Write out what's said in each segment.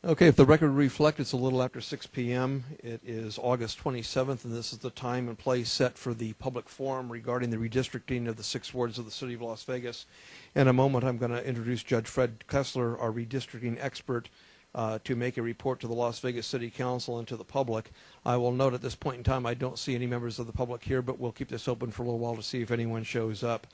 Okay, if the record reflects, it's a little after 6 p.m. It is August 27th, and this is the time and place set for the public forum regarding the redistricting of the 6 wards of the City of Las Vegas. In a moment, I'm going to introduce Judge Fred Kessler, our redistricting expert, to make a report to the Las Vegas City Council and to the public. I will note at this point in time I don't see any members of the public here, but we'll keep this open for a little while to see if anyone shows up.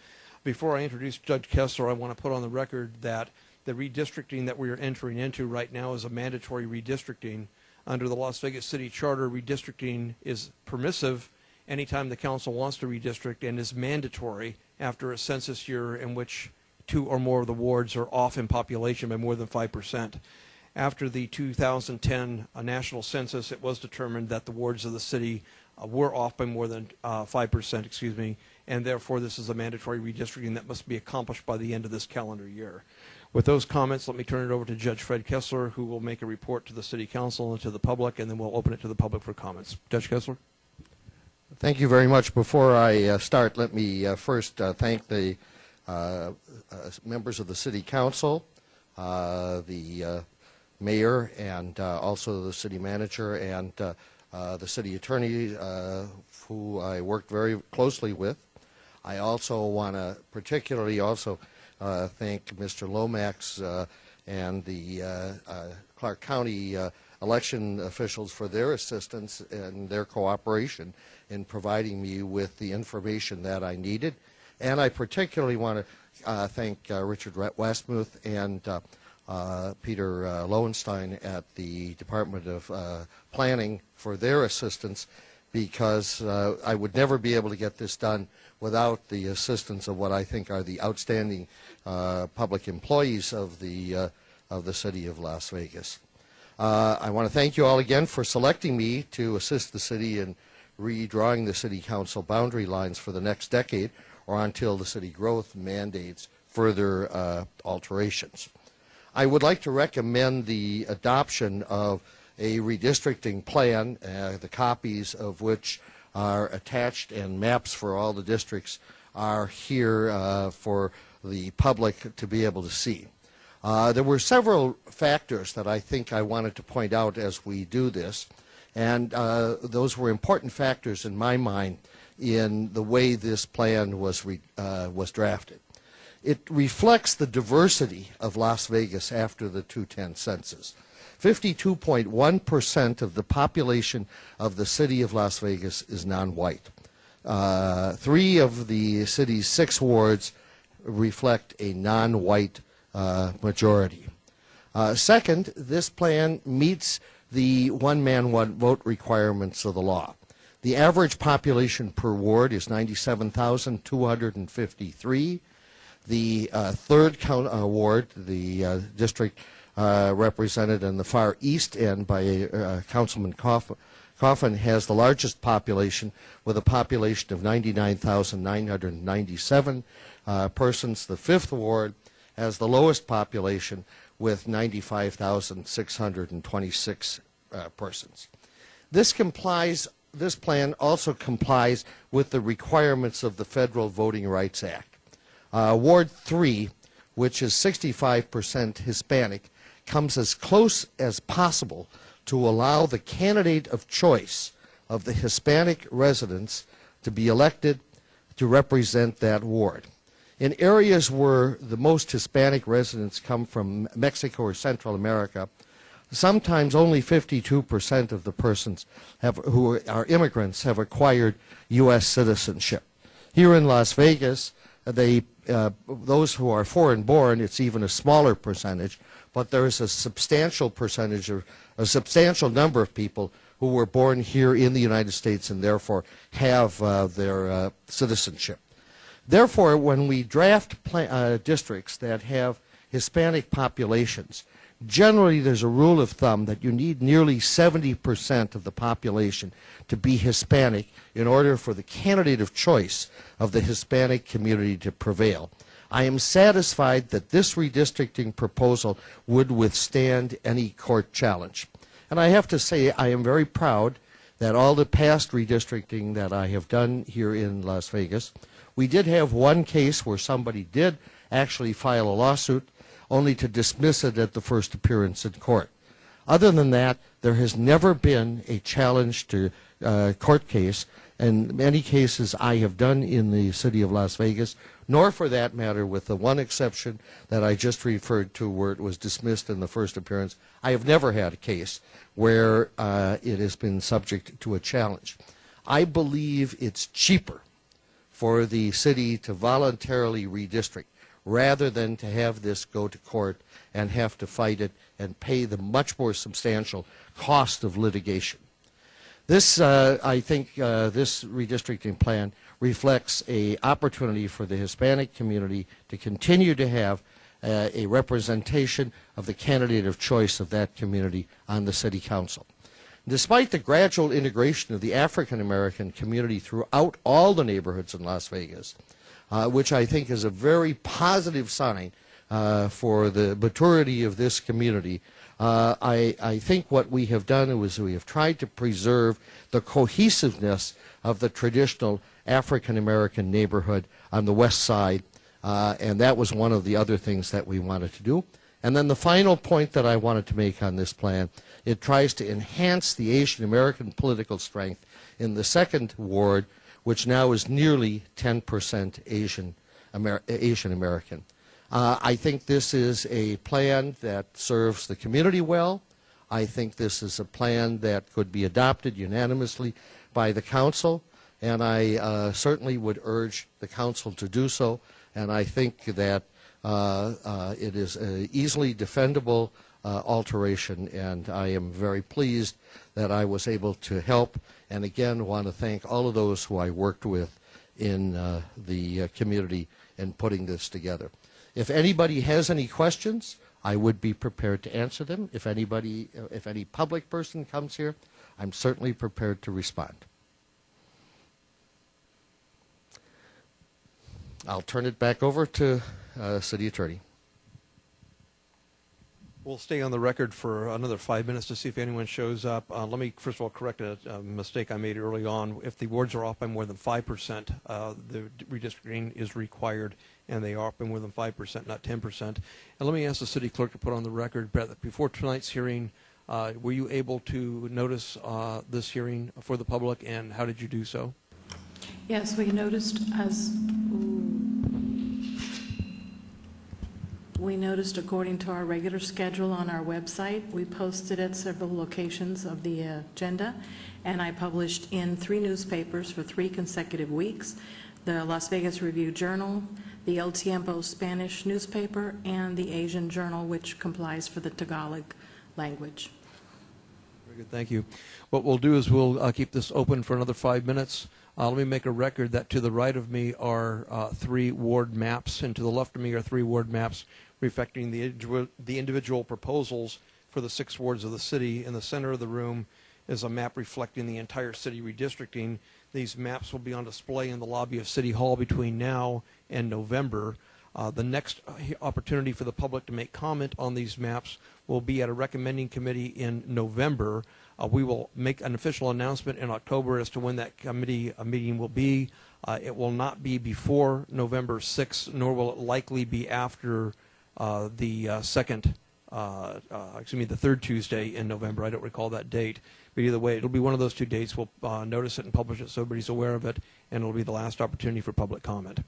Before I introduce Judge Kessler, I want to put on the record that the redistricting that we are entering into right now is a mandatory redistricting. Under the Las Vegas City Charter, redistricting is permissive anytime the council wants to redistrict and is mandatory after a census year in which 2 or more of the wards are off in population by more than 5%. After the 2010 national census, it was determined that the wards of the city were off by more than 5%, and therefore this is a mandatory redistricting that must be accomplished by the end of this calendar year. With those comments, let me turn it over to Judge Fred Kessler, who will make a report to the City Council and to the public, and then we'll open it to the public for comments. Judge Kessler? Thank you very much. Before I start, let me first thank the members of the City Council, the mayor, and also the city manager and the city attorney, who I worked very closely with. I also want to particularly thank Mr. Lomax and the Clark County election officials for their assistance and their cooperation in providing me with the information that I needed. And I particularly want to thank Richard Westmuth and Peter Lowenstein at the Department of Planning for their assistance, because I would never be able to get this done without the assistance of what I think are the outstanding public employees of the City of Las Vegas. I want to thank you all again for selecting me to assist the city in redrawing the City Council boundary lines for the next decade, or until the city growth mandates further alterations. I would like to recommend the adoption of a redistricting plan, the copies of which are attached, and maps for all the districts are here for the public to be able to see. There were several factors that I think I wanted to point out as we do this, and those were important factors in my mind in the way this plan was drafted. It reflects the diversity of Las Vegas after the 2010 census. 52.1% of the population of the city of Las Vegas is non-white. 3 of the city's 6 wards reflect a non-white majority. Second, this plan meets the one-man, one-vote requirements of the law. The average population per ward is 97,253. The third ward, the district represented in the far east end by Councilman Coffin, has the largest population, with a population of 99,997 persons. The fifth ward has the lowest population, with 95,626 persons. This plan also complies with the requirements of the Federal Voting Rights Act. Ward 3, which is 65% Hispanic, comes as close as possible to allow the candidate of choice of the Hispanic residents to be elected to represent that ward. In areas where the most Hispanic residents come from Mexico or Central America, sometimes only 52% of the persons who are immigrants have acquired U.S. citizenship. Here in Las Vegas, those who are foreign-born, it's even a smaller percentage, but there is a substantial percentage, or a substantial number of people who were born here in the United States and therefore have their citizenship. Therefore, when we draft districts that have Hispanic populations, generally there's a rule of thumb that you need nearly 70% of the population to be Hispanic in order for the candidate of choice of the Hispanic community to prevail. I am satisfied that this redistricting proposal would withstand any court challenge. And I have to say, I am very proud that all the past redistricting that I have done here in Las Vegas, we did have one case where somebody did actually file a lawsuit, only to dismiss it at the first appearance in court. Other than that, there has never been a challenge to court case, and many cases I have done in the city of Las Vegas, nor for that matter, with the one exception that I just referred to where it was dismissed in the first appearance, I have never had a case where it has been subject to a challenge. I believe it's cheaper for the city to voluntarily redistrict rather than to have this go to court and have to fight it and pay the much more substantial cost of litigation. This, I think, this redistricting plan reflects an opportunity for the Hispanic community to continue to have a representation of the candidate of choice of that community on the city council. Despite the gradual integration of the African American community throughout all the neighborhoods in Las Vegas, which I think is a very positive sign for the maturity of this community, I think what we have done is we have tried to preserve the cohesiveness of the traditional African American neighborhood on the west side, and that was one of the other things that we wanted to do. And then the final point that I wanted to make on this plan, it tries to enhance the Asian American political strength in the second ward, which now is nearly 10% Asian American. I think this is a plan that serves the community well. I think this is a plan that could be adopted unanimously by the council, and I certainly would urge the council to do so. And I think that it is an easily defendable alteration, and I am very pleased that I was able to help, and again want to thank all of those who I worked with in the community in putting this together. If anybody has any questions, I would be prepared to answer them. If any public person comes here, I'm certainly prepared to respond. I'll turn it back over to City Attorney. We'll stay on the record for another 5 minutes to see if anyone shows up. Let me first of all correct a mistake I made early on. If the wards are off by more than 5%, the redistricting is required, and they are off by more than 5%, not 10%. And let me ask the city clerk to put on the record, Brett, that before tonight's hearing, were you able to notice this hearing for the public, and how did you do so? Yes, we noticed according to our regular schedule on our website. We posted at several locations of the agenda, and I published in 3 newspapers for 3 consecutive weeks: the Las Vegas Review-Journal, the El Tiempo Spanish newspaper, and the Asian Journal, which complies for the Tagalog language. Very good, thank you. What we'll do is we'll keep this open for another 5 minutes. Let me make a record that to the right of me are 3 ward maps, and to the left of me are 3 ward maps reflecting the individual proposals for the 6 wards of the city. In the center of the room is a map reflecting the entire city redistricting. These maps will be on display in the lobby of City Hall between now and November. The next opportunity for the public to make comment on these maps will be at a recommending committee in November. We will make an official announcement in October as to when that committee meeting will be. It will not be before November 6th, nor will it likely be after the third Tuesday in November. I don't recall that date. But either way, it'll be one of those 2 dates. We'll notice it and publish it so everybody's aware of it, and it'll be the last opportunity for public comment.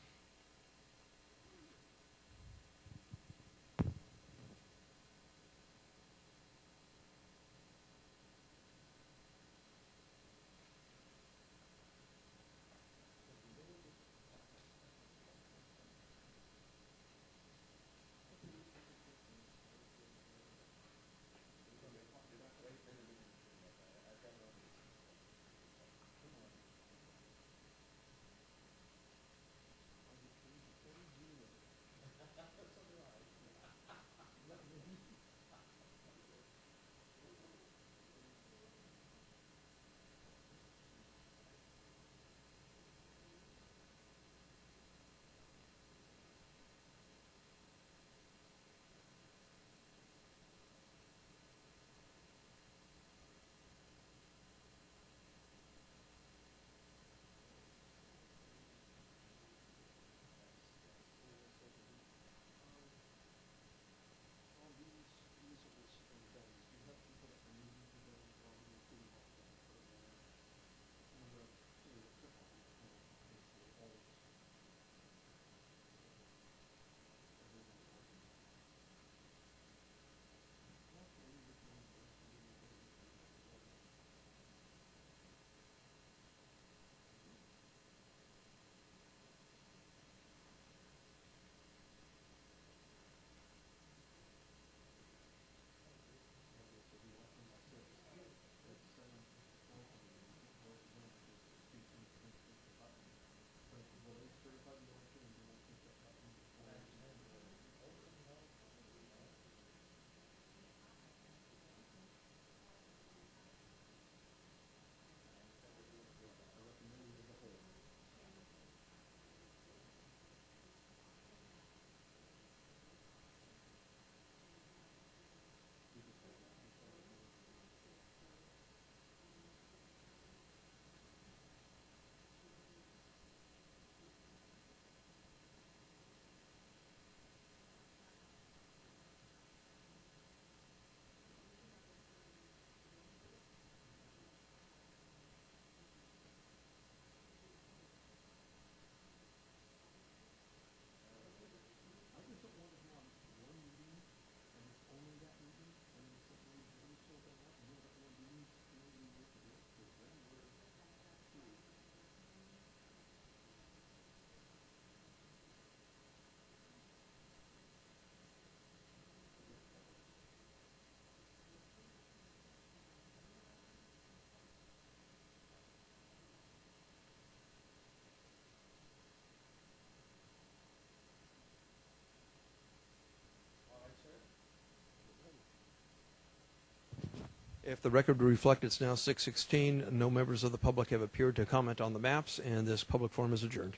If the record would reflect, it's now 6:16. No members of the public have appeared to comment on the maps, and this public forum is adjourned.